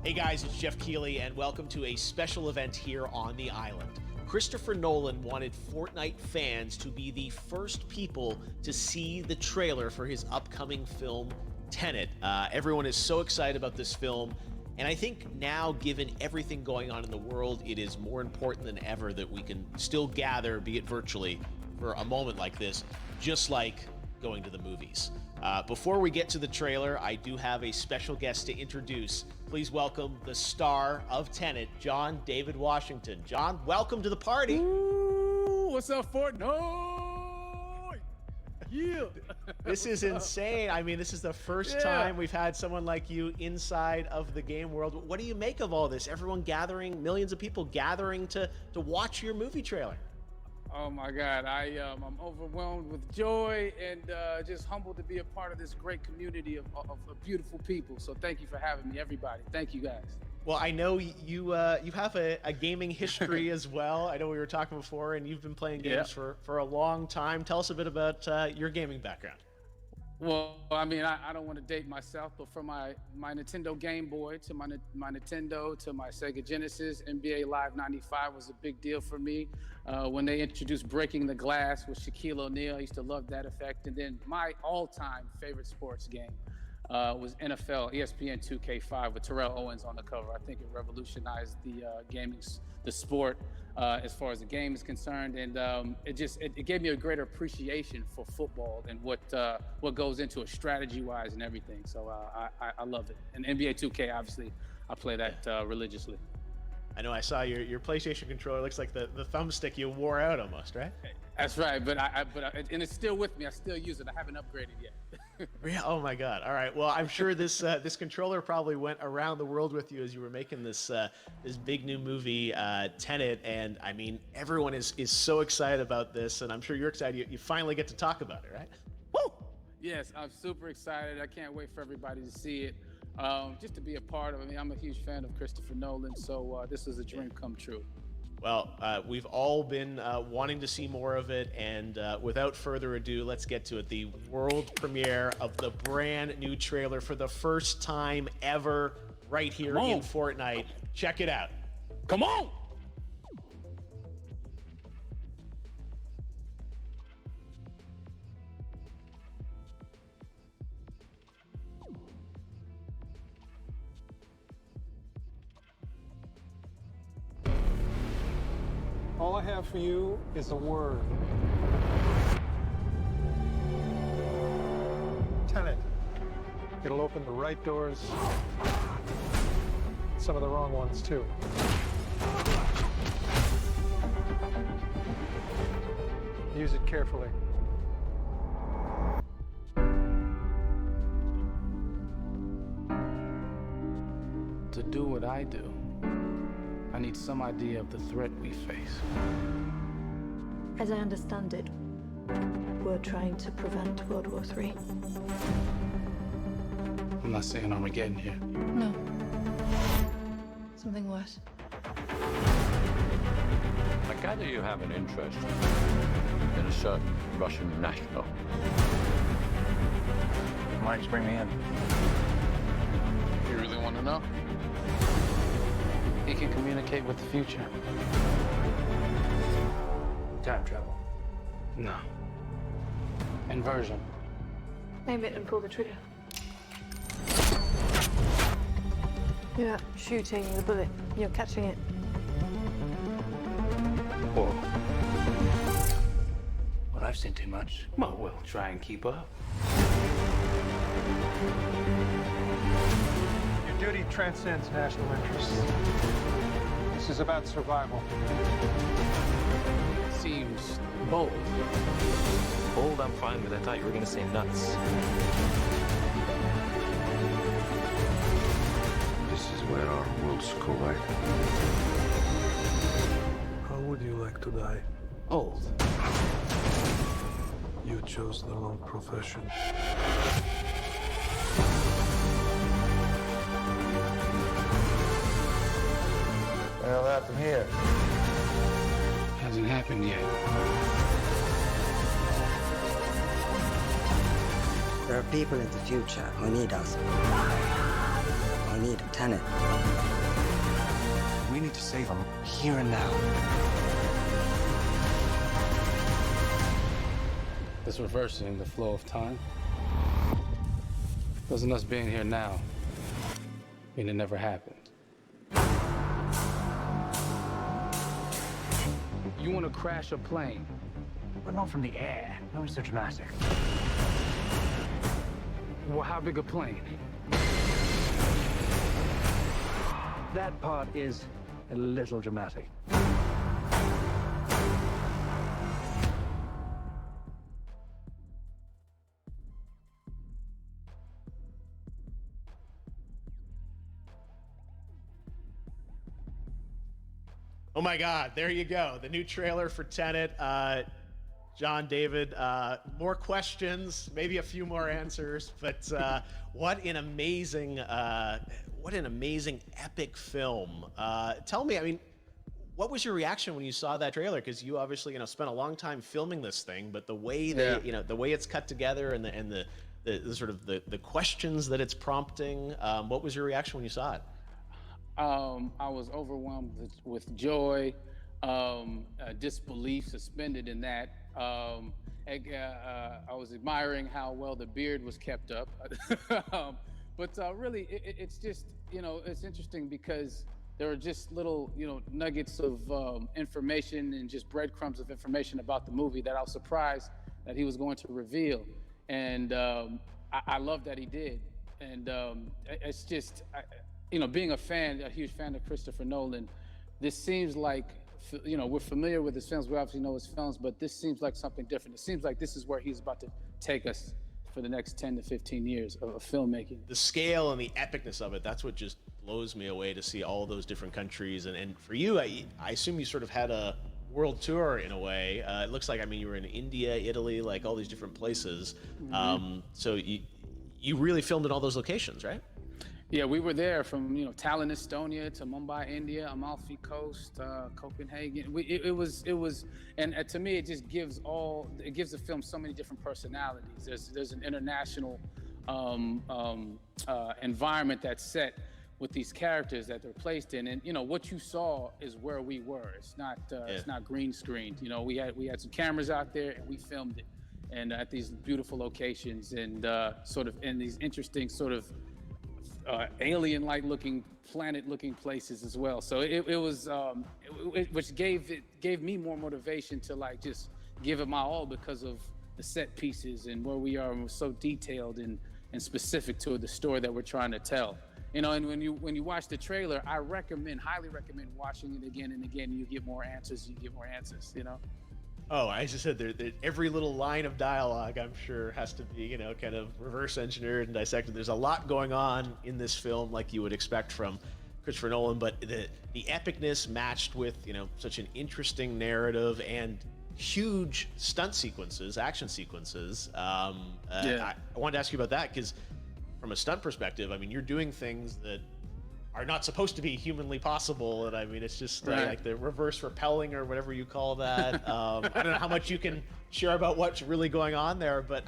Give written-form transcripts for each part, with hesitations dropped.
Hey guys, it's Jeff Keighley, and welcome to a special event here on the island. Christopher Nolan wanted Fortnite fans to be the first people to see the trailer for his upcoming film, TENET. Everyone is so excited about this film, and I think now, given everything going on in the world, it is more important than ever that we can still gather, be it virtually, for a moment like this, just like going to the movies. Before we get to the trailer, I do have a special guest to introduce. Please welcome the star of TENET, John David Washington. John, welcome to the party. Ooh, what's up, Fortnite? Yeah. This is insane. I mean, this is the first time we've had someone like you inside of the game world. What do you make of all this? Everyone gathering, millions of people gathering to watch your movie trailer. Oh my God, I'm overwhelmed with joy and just humbled to be a part of this great community of beautiful people. So thank you for having me, everybody. Thank you, guys. Well, I know you have a gaming history as well. I know we were talking before, and you've been playing games for a long time. Tell us a bit about your gaming background. Well, I mean, I don't want to date myself, but from my Nintendo Game Boy to my Nintendo to my Sega Genesis, NBA Live 95 was a big deal for me. When they introduced Breaking the Glass with Shaquille O'Neal, I used to love that effect. And then my all-time favorite sports game was NFL ESPN 2K5 with Terrell Owens on the cover. I think it revolutionized the sport as far as the game is concerned, and it gave me a greater appreciation for football and what goes into it strategy-wise and everything. So I love it. And NBA 2K, obviously, I play that religiously. I know I saw your PlayStation controller. Looks like the thumbstick you wore out almost, right? That's right, but and it's still with me. I still use it. I haven't upgraded yet. Yeah. Oh my God. All right. Well, I'm sure this controller probably went around the world with you as you were making this big new movie, TENET, and I mean everyone is so excited about this, and I'm sure you're excited. You finally get to talk about it, right? Woo! Yes, I'm super excited. I can't wait for everybody to see it. Just to be a part of it. I mean, I'm a huge fan of Christopher Nolan, so this is a dream come true. Well, we've all been wanting to see more of it, and without further ado, let's get to it. The world premiere of the brand new trailer for the first time ever right here in Fortnite. Check it out. Come on! All I have for you is a word. TENET. It'll open the right doors, some of the wrong ones too. Use it carefully. To do what I do, I need some idea of the threat we face. As I understand it, we're trying to prevent World War III. I'm not saying Armageddon here. No. Something worse. I gather you have an interest in a certain Russian national. Why don't you bring me in? You really want to know? He can communicate with the future. Time travel. No. Inversion. Aim it and pull the trigger. You're not shooting the bullet, you're catching it. Whoa. Well, I've seen too much. Well, we'll try and keep up. Your duty transcends national interests. This is about survival. Seems bold. Bold, I'm fine with. I thought you were going to say nuts. This is where our worlds collide. How would you like to die? Old. You chose the wrong profession. Well, that's here. Hasn't happened yet. There are people in the future who need us. I need Tenet. We need to save him here and now. It's reversing the flow of time. Doesn't us being here now mean it never happened? You want to crash a plane? But not from the air. No, it's so dramatic. Well, how big a plane? That part is a little dramatic. Oh my God, there you go. The new trailer for Tenet. John, David, more questions, maybe a few more answers, but what an amazing epic film. Tell me, I mean, what was your reaction when you saw that trailer? Because you obviously, spent a long time filming this thing, but the way the way it's cut together and the sort of the questions that it's prompting, what was your reaction when you saw it? I was overwhelmed with joy, disbelief suspended in that. I was admiring how well the beard was kept up. But really, it's just, it's interesting because there are just little, nuggets of information and just breadcrumbs of information about the movie that I was surprised that he was going to reveal. And I love that he did. And it's just, being a huge fan of Christopher Nolan, this seems like, we're familiar with his films, we obviously know his films, but this seems like something different. It seems like this is where he's about to take us for the next 10 to 15 years of filmmaking. The scale and the epicness of it, that's what just blows me away, to see all those different countries. And for you, I assume you sort of had a world tour in a way. It looks like, you were in India, Italy, like all these different places. Mm-hmm. So you really filmed in all those locations, right? Yeah, we were there from Tallinn, Estonia, to Mumbai, India, Amalfi Coast, Copenhagen. It was, and to me, it just gives the film so many different personalities. There's an international environment that's set with these characters that they're placed in, and what you saw is where we were. It's not green screened. We had some cameras out there and we filmed it, and at these beautiful locations and sort of in these interesting sort of alien-like looking, planet-looking places as well. So it was, which gave me more motivation to just give it my all because of the set pieces and where we are, and we're so detailed and specific to the story that we're trying to tell. And when you watch the trailer, I highly recommend watching it again and again. You get more answers. Oh, I just said every little line of dialogue, I'm sure, has to be, kind of reverse engineered and dissected. There's a lot going on in this film, like you would expect from Christopher Nolan, but the epicness matched with, such an interesting narrative and huge stunt sequences, action sequences. I wanted to ask you about that because from a stunt perspective, you're doing things that are not supposed to be humanly possible, and it's just like the reverse rappelling or whatever you call that. I don't know how much you can share about what's really going on there, but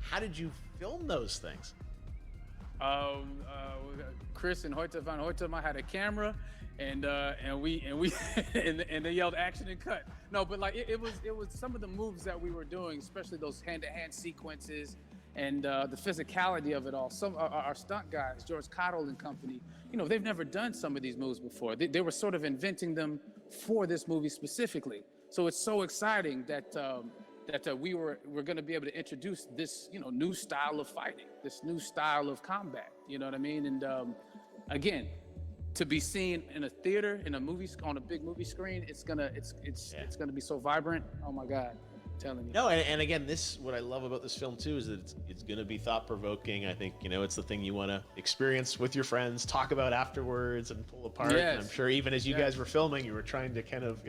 how did you film those things? Chris and Hoyte van Hoytema had a camera, and they yelled action and cut. No, but it was some of the moves that we were doing, especially those hand-to-hand sequences. And the physicality of it all. Some our stunt guys, George Cottle and company, they've never done some of these moves before. They were sort of inventing them for this movie specifically. So it's so exciting that we're going to be able to introduce this new style of fighting, this new style of combat. You know what I mean? And again, to be seen in a theater, in a movie, on a big movie screen, it's gonna be so vibrant. Oh my God. Telling you. No, and again, what I love about this film too is that it's going to be thought-provoking. I think it's the thing you want to experience with your friends, talk about afterwards, and pull apart. Yes. And I'm sure even as you guys were filming, you were trying to kind of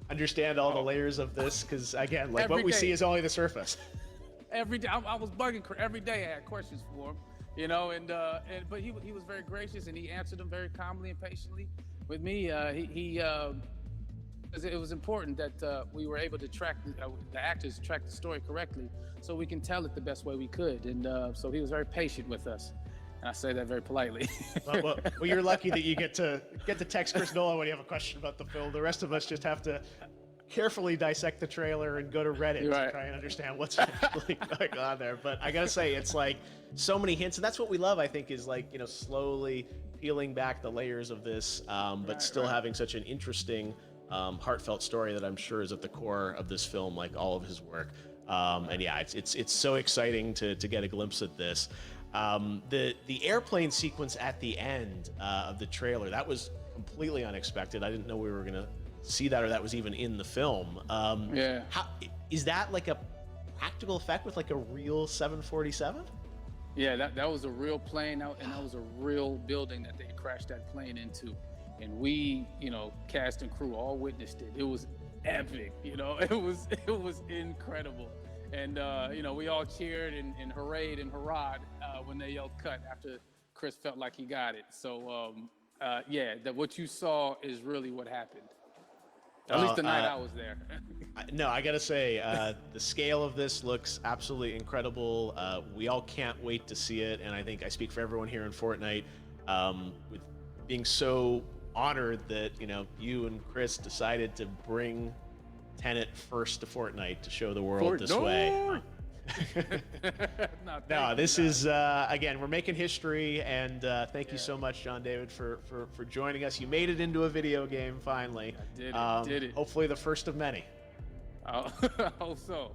understand all the layers of this, because again, what we see is only the surface. Every day, I was bugging every day. I had questions for him, but he was very gracious and he answered them very calmly and patiently. With me, it was important that we were able to track the actors track the story correctly, so we can tell it the best way we could. And so he was very patient with us. And I say that very politely. Well, you're lucky that you get to text Chris Nolan when you have a question about the film. The rest of us just have to carefully dissect the trailer and go to Reddit to try and understand what's really going on there. But I gotta say, it's like so many hints, and that's what we love. I think is like, you know, slowly peeling back the layers of this, but still having such an interesting, heartfelt story that I'm sure is at the core of this film, like all of his work. And yeah, it's so exciting to get a glimpse at this. The airplane sequence at the end of the trailer, that was completely unexpected. I didn't know we were gonna see that, or that was even in the film. How is that like a practical effect with like a real 747? Yeah, that was a real plane out, and that was a real building that they crashed that plane into. And we, you know, cast and crew all witnessed it. It was epic, you know, it was incredible. And, you know, we all cheered and hurrayed and hurrahed when they yelled cut after Chris felt like he got it. So, yeah, what you saw is really what happened. At least the night I was there. No, I gotta say, the scale of this looks absolutely incredible. We all can't wait to see it, and I think I speak for everyone here in Fortnite, with being so honored that, you know, you and Chris decided to bring Tenet first to Fortnite to show the world this way. No, this is again, we're making history, and thank you so much, John David, for joining us. You made it into a video game finally. I did it. Hopefully the first of many. I hope so.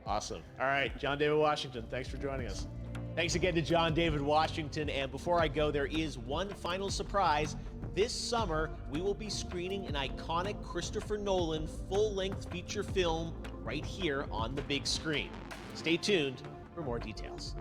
Awesome. All right, John David Washington, thanks for joining us. Thanks again to John David Washington. And before I go, there is one final surprise. This summer, we will be screening an iconic Christopher Nolan full-length feature film right here on the big screen. Stay tuned for more details.